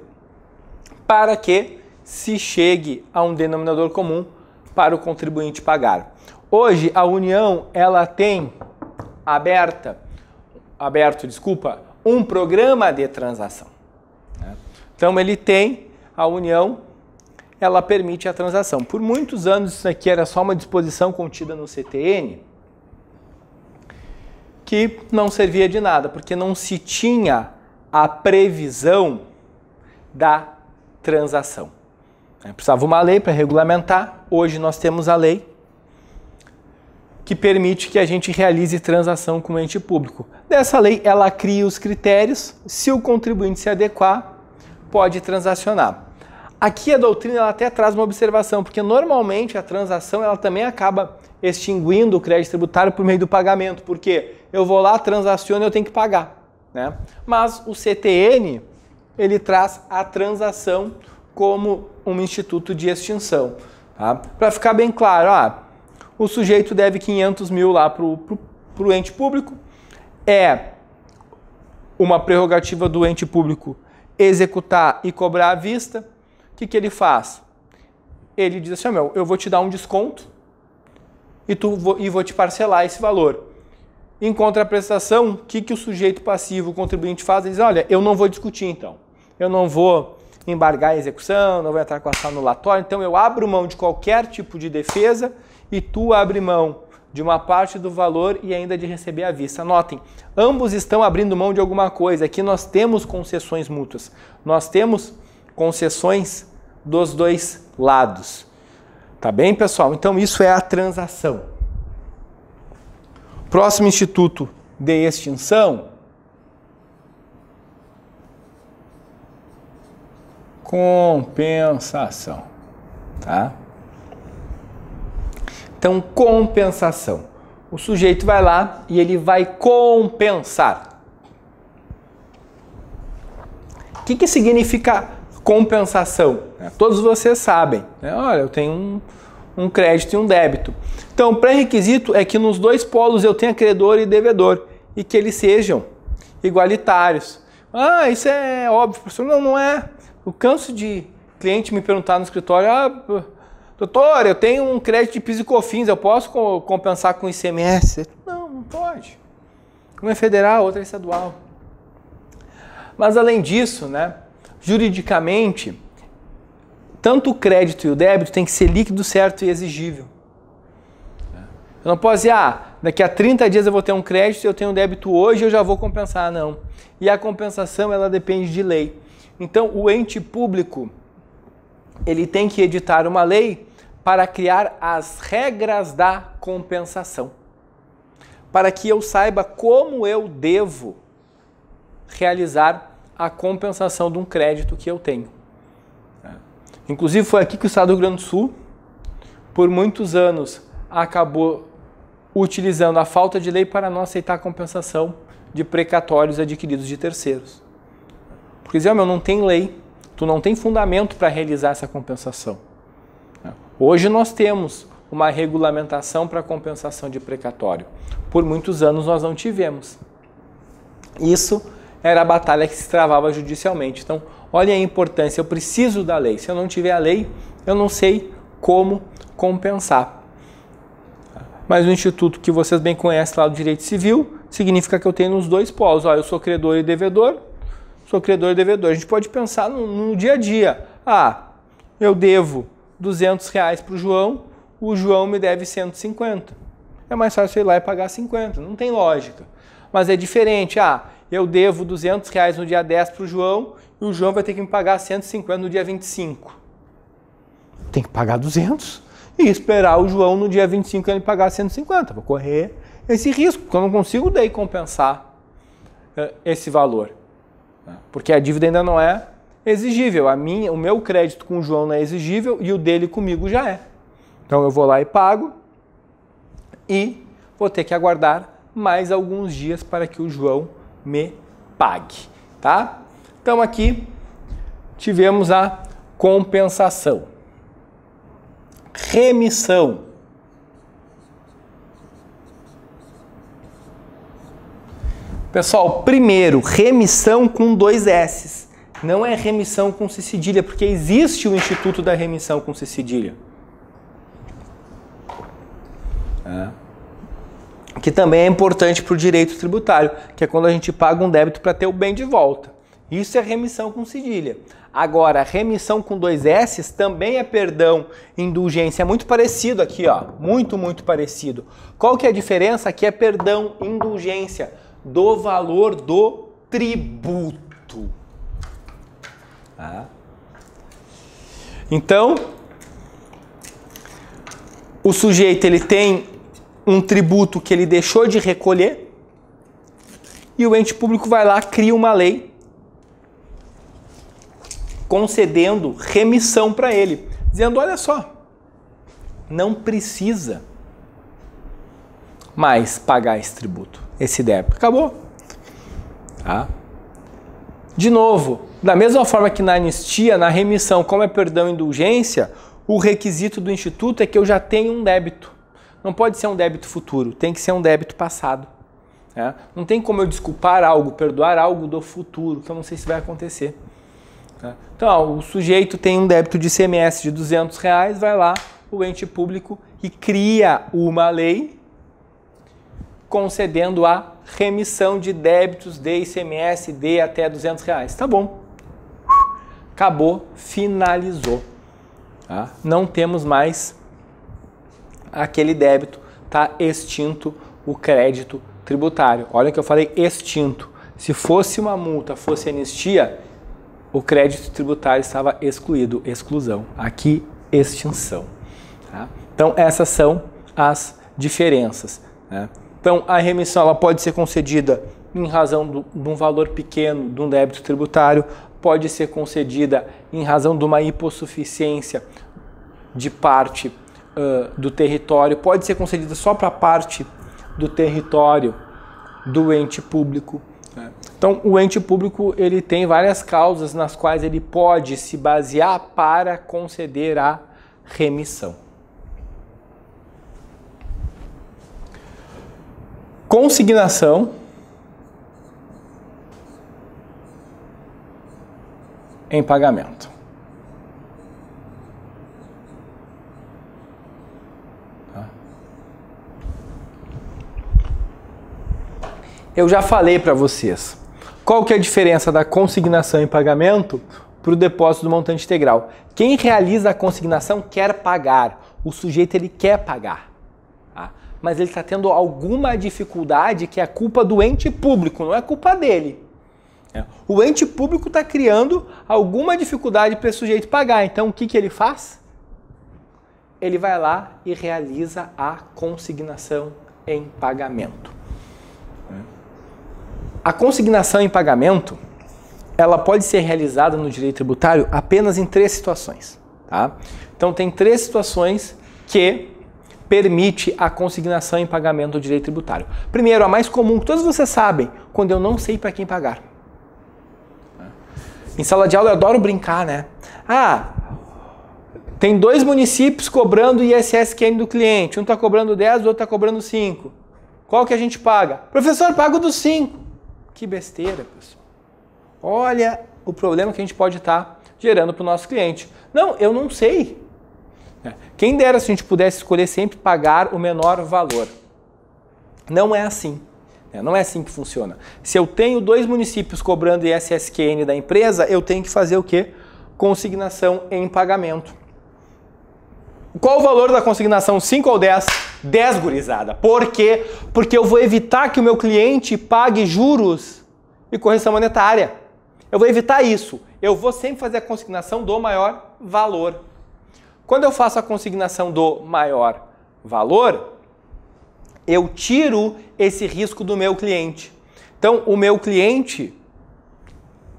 para que se chegue a um denominador comum para o contribuinte pagar. Hoje, a União ela tem aberto um programa de transação. Então, a União, ela permite a transação. Por muitos anos, isso aqui era só uma disposição contida no CTN, que não servia de nada, porque não se tinha a previsão da transação. Precisava uma lei para regulamentar. Hoje nós temos a lei que permite que a gente realize transação com o ente público. Dessa lei, ela cria os critérios, se o contribuinte se adequar, pode transacionar. Aqui a doutrina ela até traz uma observação, porque normalmente a transação ela também acaba extinguindo o crédito tributário por meio do pagamento, porque eu vou lá, transaciono e eu tenho que pagar, né? Mas o CTN, ele traz a transação como um instituto de extinção. Tá? Para ficar bem claro, o sujeito deve 500 mil lá para o ente público, é uma prerrogativa do ente público executar e cobrar à vista. O que ele faz? Ele diz assim, eu vou te dar um desconto e vou te parcelar esse valor. Em contraprestação, o que o sujeito passivo, o contribuinte faz? Ele diz, olha, eu não vou discutir então, eu não vou embargar a execução, não vou entrar com ação anulatória, então eu abro mão de qualquer tipo de defesa e tu abre mão de uma parte do valor e ainda de receber à vista. Notem, ambos estão abrindo mão de alguma coisa. Aqui nós temos concessões mútuas, nós temos concessões dos dois lados. Tá bem, pessoal? Então isso é a transação. Próximo instituto de extinção, compensação, tá? Então, compensação. O sujeito vai lá e ele vai compensar. O que significa compensação? Todos vocês sabem, né? Olha, eu tenho um crédito e um débito. Então, o pré-requisito é que nos dois polos eu tenha credor e devedor e que eles sejam igualitários. Isso é óbvio, professor. Não é. Eu canso de cliente me perguntar no escritório, doutor, eu tenho um crédito de PIS e COFINS, eu posso compensar com ICMS? Não pode. Um é federal, outro é estadual. Mas além disso, né, juridicamente, tanto o crédito e o débito tem que ser líquido, certo e exigível. Eu não posso dizer, daqui a 30 dias eu vou ter um crédito, eu tenho um débito hoje, eu já vou compensar, não. E a compensação, ela depende de lei. Então, o ente público, ele tem que editar uma lei para criar as regras da compensação, para que eu saiba como eu devo realizar a compensação de um crédito que eu tenho. Inclusive, foi aqui que o Estado do Rio Grande do Sul, por muitos anos, acabou utilizando a falta de lei para não aceitar a compensação de precatórios adquiridos de terceiros. Porque dizia, não tem lei, tu não tem fundamento para realizar essa compensação. Hoje nós temos uma regulamentação para compensação de precatório. Por muitos anos nós não tivemos. Isso era a batalha que se travava judicialmente. Então, olha a importância, eu preciso da lei. Se eu não tiver a lei, eu não sei como compensar. Mas o instituto que vocês bem conhecem lá do direito civil, significa que eu tenho nos dois polos. Eu sou credor e devedor. Sou credor e devedor. A gente pode pensar no dia a dia. Eu devo R$200 para o João me deve 150. É mais fácil eu ir lá e pagar 50. Não tem lógica. Mas é diferente. Eu devo R$200 no dia 10 para o João e o João vai ter que me pagar 150 no dia 25. Tem que pagar 200 e esperar o João no dia 25 ele pagar 150. Vou correr esse risco, porque eu não consigo daí compensar esse valor. Porque a dívida ainda não é exigível. O meu crédito com o João não é exigível e o dele comigo já é. Então eu vou lá e pago e vou ter que aguardar mais alguns dias para que o João me pague, tá? Então aqui tivemos a compensação. Remissão. Pessoal, primeiro, remissão com 2 S's. Não é remissão com C cedilha, porque existe o Instituto da Remissão com C cedilha. Que também é importante para o direito tributário, que é quando a gente paga um débito para ter o bem de volta. Isso é remissão com cedilha. Agora, remissão com 2 S's também é perdão, indulgência. É muito parecido aqui, ó. Muito parecido. Qual que é a diferença? Aqui é perdão, indulgência do valor do tributo. Tá? Então, o sujeito ele tem um tributo que ele deixou de recolher e o ente público vai lá, cria uma lei concedendo remissão para ele, dizendo, olha só, não precisa mais pagar esse tributo, esse débito. Acabou. Tá? De novo, da mesma forma que na anistia, na remissão, como é perdão e indulgência, o requisito do Instituto é que eu já tenho um débito. Não pode ser um débito futuro, tem que ser um débito passado. Né? Não tem como eu desculpar algo, perdoar algo do futuro, que eu não sei se vai acontecer. Então, o sujeito tem um débito de ICMS de R$200, vai lá, o ente público, e cria uma lei concedendo a remissão de débitos de ICMS de até R$200. Tá bom. Acabou, finalizou. Tá? Não temos mais aquele débito, tá extinto o crédito tributário. Olha que eu falei extinto. Se fosse uma multa, fosse anistia, o crédito tributário estava excluído, exclusão. Aqui, extinção. Tá? Então, essas são as diferenças. Né? Então, a remissão ela pode ser concedida em razão de um valor pequeno de um débito tributário, pode ser concedida em razão de uma hipossuficiência de parte do território, pode ser concedida só para parte do território do ente público. Né? Então, o ente público ele tem várias causas nas quais ele pode se basear para conceder a remissão. Consignação em pagamento. Eu já falei para vocês qual que é a diferença da consignação em pagamento para o depósito do montante integral. Quem realiza a consignação quer pagar, o sujeito ele quer pagar, tá? Mas ele está tendo alguma dificuldade que é culpa do ente público, não é culpa dele. O ente público está criando alguma dificuldade para esse sujeito pagar, então o que ele faz? Ele vai lá e realiza a consignação em pagamento. A consignação em pagamento, ela pode ser realizada no direito tributário apenas em 3 situações. Tá? Então, tem 3 situações que permite a consignação em pagamento do direito tributário. Primeiro, a mais comum, que todos vocês sabem, quando eu não sei para quem pagar. Em sala de aula eu adoro brincar, né? Tem 2 municípios cobrando ISS-QN do cliente. Um está cobrando 10, o outro está cobrando 5. Qual que a gente paga? Professor, pago dos 5. Que besteira, pessoal. Olha o problema que a gente pode estar gerando para o nosso cliente. Não, eu não sei. Quem dera se a gente pudesse escolher sempre pagar o menor valor. Não é assim. Não é assim que funciona. Se eu tenho 2 municípios cobrando ISS-QN da empresa, eu tenho que fazer o quê? Consignação em pagamento. Qual o valor da consignação? 5 ou 10? 10, gurizada. Por quê? Porque eu vou evitar que o meu cliente pague juros e correção monetária. Eu vou evitar isso. Eu vou sempre fazer a consignação do maior valor. Quando eu faço a consignação do maior valor, eu tiro esse risco do meu cliente. Então, o meu cliente,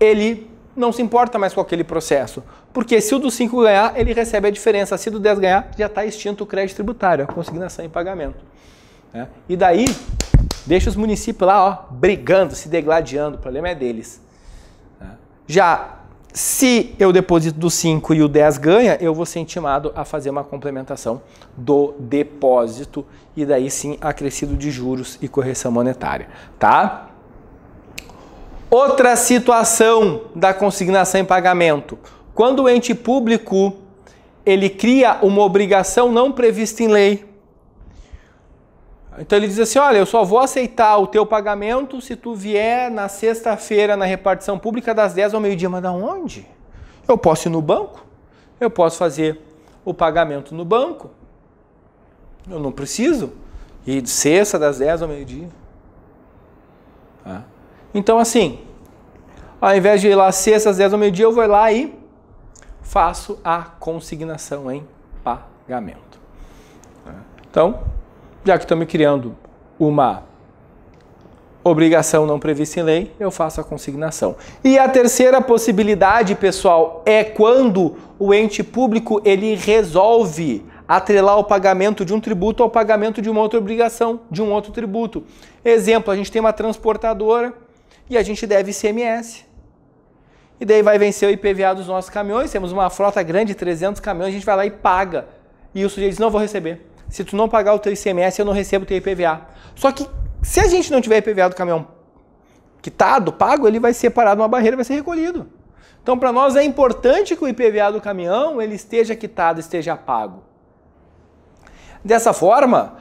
ele não se importa mais com aquele processo. Porque se o do 5 ganhar, ele recebe a diferença. Se o do 10 ganhar, já está extinto o crédito tributário, a consignação em pagamento. E daí, deixa os municípios lá, ó, brigando, se degladiando, o problema é deles. Já, se eu deposito do 5 e o 10 ganha, eu vou ser intimado a fazer uma complementação do depósito e daí sim acrescido de juros e correção monetária, tá? Outra situação da consignação em pagamento. Quando o ente público ele cria uma obrigação não prevista em lei. Então ele diz assim, olha, eu só vou aceitar o teu pagamento se tu vier na sexta-feira na repartição pública das 10 ao meio-dia. Mas da onde? Eu posso ir no banco? Eu posso fazer o pagamento no banco? Eu não preciso ir de sexta das 10 ao meio-dia. Então assim, ao invés de ir lá sexta às 10 ao meio-dia, eu vou lá e faço a consignação em pagamento. Então, já que estou me criando uma obrigação não prevista em lei, eu faço a consignação. E a terceira possibilidade, pessoal, é quando o ente público ele resolve atrelar o pagamento de um tributo ao pagamento de uma outra obrigação, de um outro tributo. Exemplo, a gente tem uma transportadora e a gente deve ICMS. E daí vai vencer o IPVA dos nossos caminhões, temos uma frota grande, 300 caminhões, a gente vai lá e paga. E o sujeito diz, não vou receber. Se tu não pagar o teu ICMS, eu não recebo o teu IPVA. Só que se a gente não tiver IPVA do caminhão quitado, pago, ele vai ser parado numa barreira e vai ser recolhido. Então, para nós é importante que o IPVA do caminhão ele esteja quitado, esteja pago. Dessa forma,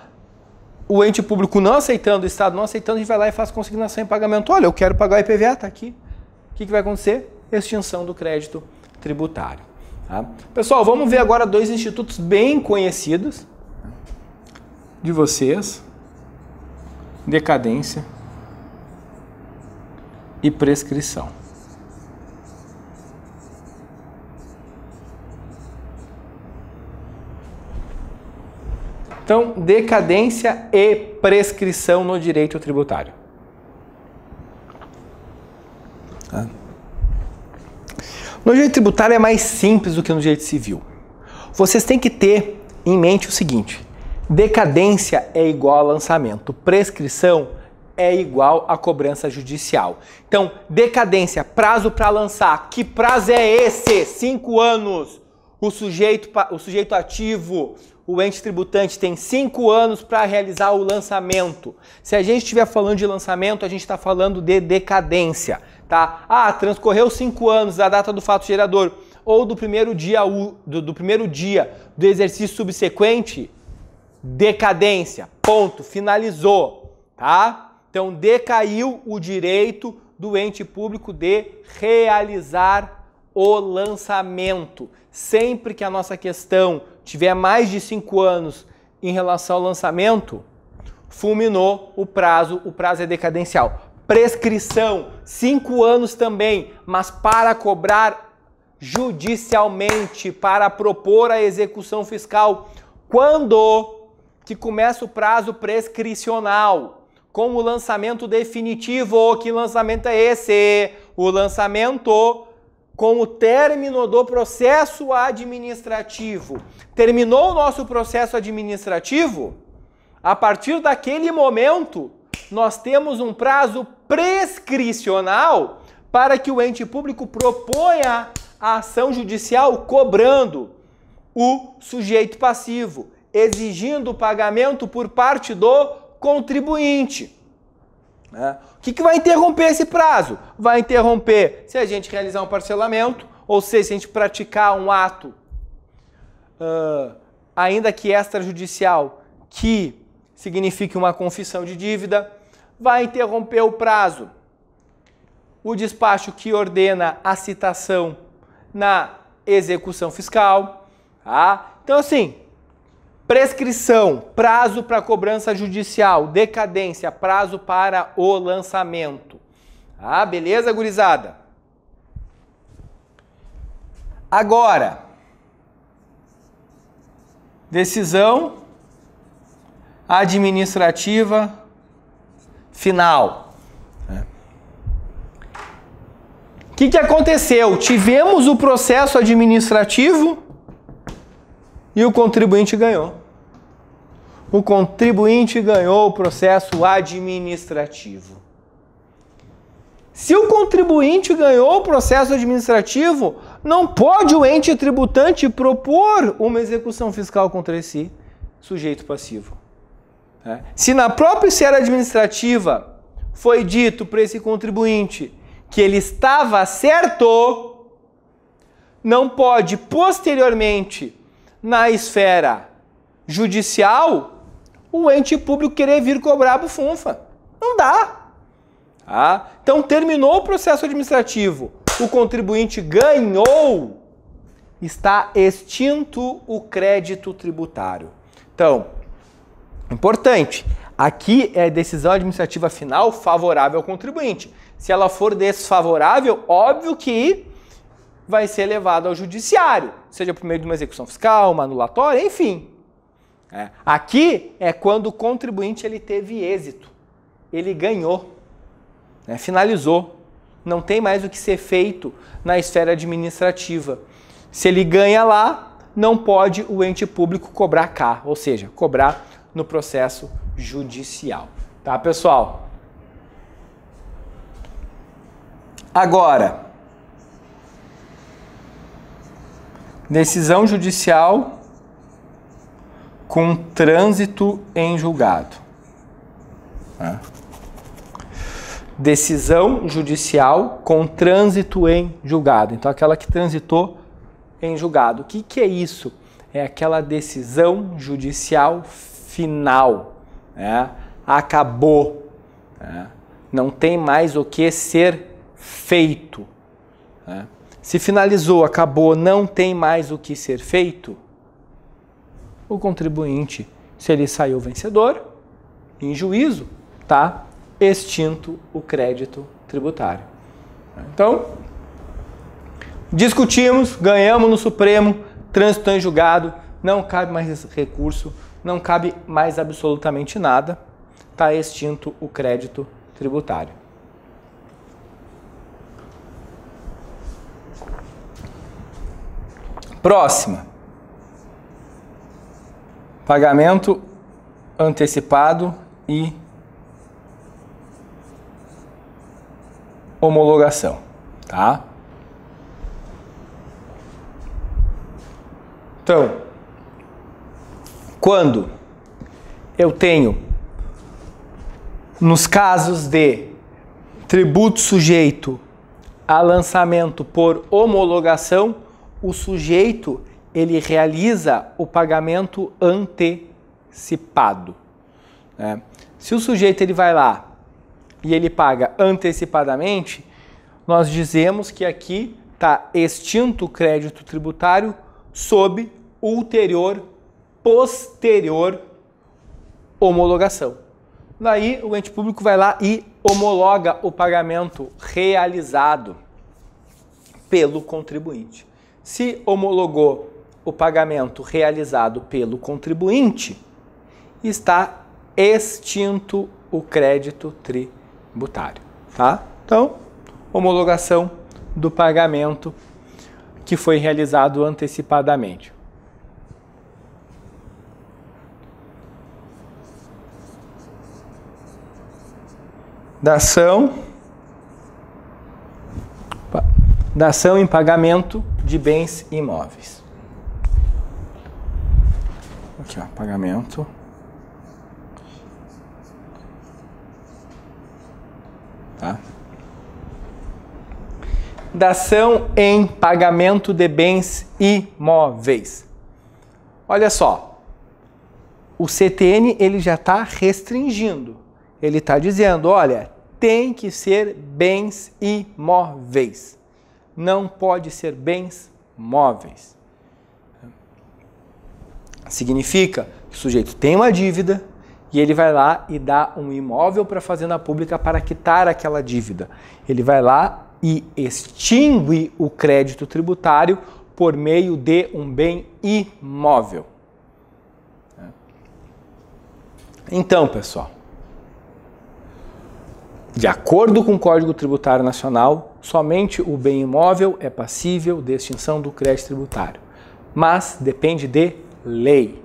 o ente público não aceitando, o Estado não aceitando, a gente vai lá e faz consignação em pagamento. Olha, eu quero pagar o IPVA, está aqui. O que vai acontecer? Extinção do crédito tributário. Tá? Pessoal, vamos ver agora dois institutos bem conhecidos de vocês. Decadência e prescrição. Então, decadência e prescrição no direito tributário. No direito tributário é mais simples do que no direito civil. Vocês têm que ter em mente o seguinte: decadência é igual a lançamento, prescrição é igual a cobrança judicial. Então, decadência, prazo para lançar. Que prazo é esse? 5 anos. O sujeito ativo, o ente tributante, tem 5 anos para realizar o lançamento. Se a gente estiver falando de lançamento, a gente está falando de decadência. Tá? Ah, transcorreu 5 anos da data do fato gerador ou do primeiro dia do exercício subsequente, decadência, ponto, finalizou, tá? Então decaiu o direito do ente público de realizar o lançamento. Sempre que a nossa questão tiver mais de 5 anos em relação ao lançamento, fulminou o prazo é decadencial. Prescrição, 5 anos também, mas para cobrar judicialmente, para propor a execução fiscal. Quando que começa o prazo prescricional? Com o lançamento definitivo. Que lançamento é esse? O lançamento com o término do processo administrativo. Terminou o nosso processo administrativo? A partir daquele momento, nós temos um prazo prescricional para que o ente público proponha a ação judicial cobrando o sujeito passivo, exigindo o pagamento por parte do contribuinte. O que vai interromper esse prazo? Vai interromper se a gente realizar um parcelamento, ou seja, se a gente praticar um ato, ainda que extrajudicial, que signifique uma confissão de dívida. Vai interromper o prazo o despacho que ordena a citação na execução fiscal. Tá? Então, assim, prescrição, prazo para cobrança judicial, decadência, prazo para o lançamento. Ah, beleza, gurizada? Agora, decisão administrativa final. O que aconteceu? Tivemos o processo administrativo e o contribuinte ganhou. O contribuinte ganhou o processo administrativo. Se o contribuinte ganhou o processo administrativo, não pode o ente tributante propor uma execução fiscal contra si, sujeito passivo. Se na própria esfera administrativa foi dito para esse contribuinte que ele estava certo, não pode posteriormente, na esfera judicial, o ente público querer vir cobrar a bufunfa. Não dá. Tá? Então terminou o processo administrativo, o contribuinte ganhou, está extinto o crédito tributário. Então, importante, aqui é decisão administrativa final favorável ao contribuinte. Se ela for desfavorável, óbvio que vai ser levado ao judiciário, seja por meio de uma execução fiscal, uma anulatória, enfim. Aqui é quando o contribuinte ele teve êxito, ele ganhou, finalizou, não tem mais o que ser feito na esfera administrativa. Se ele ganha lá, não pode o ente público cobrar cá, ou seja, cobrar no processo judicial. Tá, pessoal? Agora, decisão judicial com trânsito em julgado. Decisão judicial com trânsito em julgado. Então, aquela que transitou em julgado. O que é isso? É aquela decisão judicial final. Acabou. Não tem mais o que ser feito. Se finalizou, acabou, não tem mais o que ser feito, o contribuinte, se ele saiu vencedor, em juízo, tá extinto o crédito tributário. Então, discutimos, ganhamos no Supremo, trânsito em julgado, não cabe mais recurso, não cabe mais absolutamente nada, está extinto o crédito tributário. Próxima. Pagamento antecipado e homologação, tá? Então, quando eu tenho, nos casos de tributo sujeito a lançamento por homologação, o sujeito ele realiza o pagamento antecipado. Se o sujeito ele vai lá e ele paga antecipadamente, nós dizemos que aqui está extinto o crédito tributário sob posterior homologação. Daí o ente público vai lá e homologa o pagamento realizado pelo contribuinte. Se homologou o pagamento realizado pelo contribuinte, está extinto o crédito tributário, tá? Então, homologação do pagamento que foi realizado antecipadamente. Dação em pagamento de bens imóveis. Aqui, ó, pagamento. Tá? Dação em pagamento de bens imóveis. Olha só, o CTN ele já está restringindo. Ele está dizendo, olha, tem que ser bens imóveis. Não pode ser bens móveis. Significa que o sujeito tem uma dívida e ele vai lá e dá um imóvel para a Fazenda Pública para quitar aquela dívida. Ele vai lá e extingue o crédito tributário por meio de um bem imóvel. Então, pessoal, de acordo com o Código Tributário Nacional, somente o bem imóvel é passível de extinção do crédito tributário. Mas depende de lei.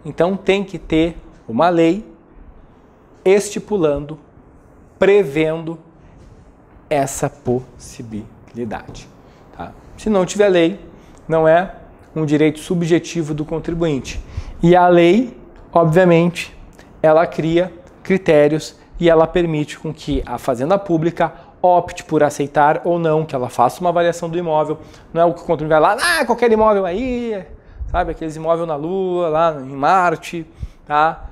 Então tem que ter uma lei estipulando, prevendo essa possibilidade. Tá? Se não tiver lei, não é um direito subjetivo do contribuinte. E a lei, obviamente, ela cria critérios e ela permite com que a Fazenda Pública opte por aceitar ou não, que ela faça uma avaliação do imóvel. Não é o que o condomínio vai lá, qualquer imóvel aí, sabe, aqueles imóveis na Lua, lá em Marte, tá?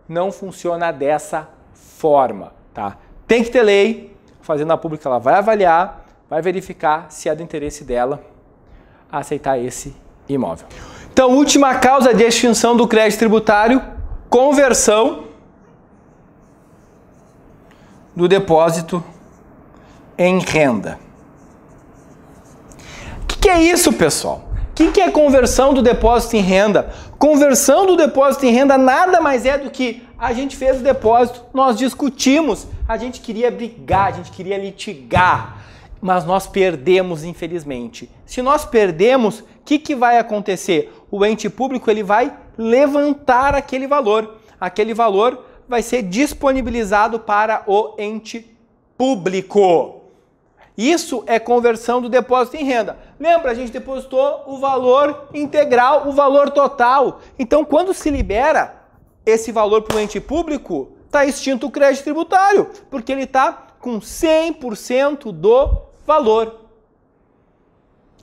Não funciona dessa forma, tá? Tem que ter lei, a Fazenda Pública ela vai avaliar, vai verificar se é do interesse dela aceitar esse imóvel. Então, última causa de extinção do crédito tributário, conversão do depósito em renda. O que é isso, pessoal? O que é conversão do depósito em renda? Conversão do depósito em renda nada mais é do que a gente fez o depósito, nós discutimos, a gente queria brigar, a gente queria litigar, mas nós perdemos, infelizmente. Se nós perdemos, o que vai acontecer? O ente público ele vai levantar aquele valor. Aquele valor vai ser disponibilizado para o ente público. Isso é conversão do depósito em renda. Lembra, a gente depositou o valor integral, o valor total. Então, quando se libera esse valor para o ente público, está extinto o crédito tributário, porque ele está com 100% do valor.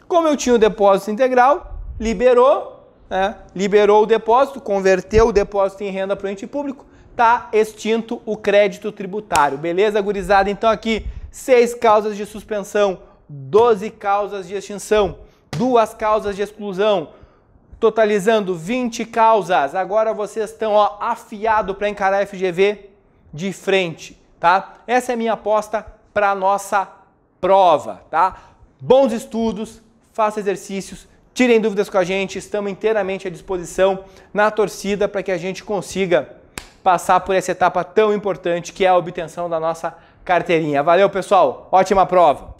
Como eu tinha o depósito integral, liberou o depósito, converteu o depósito em renda para o ente público, está extinto o crédito tributário. Beleza, gurizada? Então aqui, 6 causas de suspensão, 12 causas de extinção, 2 causas de exclusão, totalizando 20 causas. Agora vocês estão afiados para encarar a FGV de frente, tá? Essa é a minha aposta para a nossa prova, tá? Bons estudos, façam exercícios, tirem dúvidas com a gente, estamos inteiramente à disposição na torcida para que a gente consiga passar por essa etapa tão importante que é a obtenção da nossa carteirinha. Valeu, pessoal! Ótima prova!